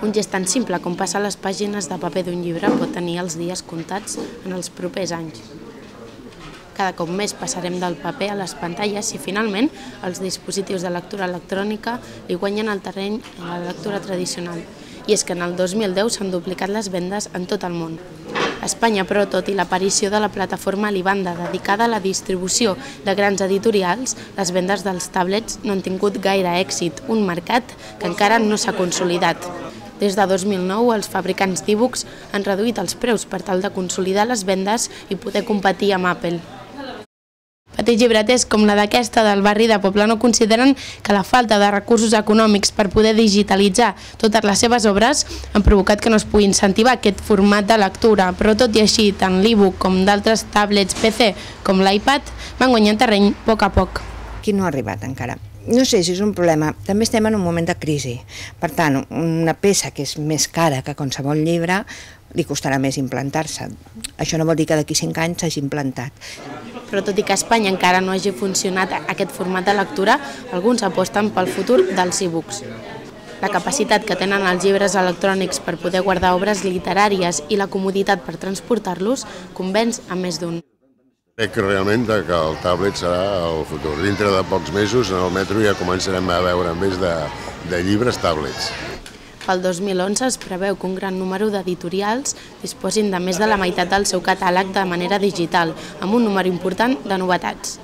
Un gest tan simple com passar les pàgines de paper d'un llibre pot tenir els dies comptats en els propers anys. Cada cop més passarem del paper a les pantalles i finalment els dispositius de lectura electrònica li guanyen el terreny a la lectura tradicional. I és que en el 2010 s'han duplicat les vendes en tot el món. A Espanya, però, tot i l'aparició de la plataforma Libanda dedicada a la distribució de grans editorials, les vendes dels tablets no han tingut gaire èxit, un mercat que encara no s'ha consolidat. Des de 2009, els fabricants d'e-books han reduït els preus per tal de consolidar les vendes i poder competir amb Apple. Petits llibreters com la d'aquesta del barri de Poblano consideren que la falta de recursos econòmics per poder digitalitzar totes les seves obres han provocat que no es pugui incentivar aquest format de lectura, però tot i així, tant l'e-book com d'altres tablets PC com l'iPad van guanyant terreny a poc. Aquí no ha arribat encara. No sé si és un problema, també estem en un moment de crisi, per tant, una peça que és més cara que qualsevol llibre li costarà més implantar-se. Això no vol dir que d'aquí 5 anys s'hagi implantat. Però tot i que a Espanya encara no hagi funcionat aquest format de lectura, alguns aposten pel futur dels e-books. La capacitat que tenen els llibres electrònics per poder guardar obres literàries i la comoditat per transportar-los convenç a més d'un. Crec realment que el tablet serà el futur. Dintre de pocs mesos en el metro ja començarem a veure més de llibres tablets. Pel 2011 es preveu que un gran número d'editorials disposin de més de la meitat del seu catàleg de manera digital, amb un número important de novetats.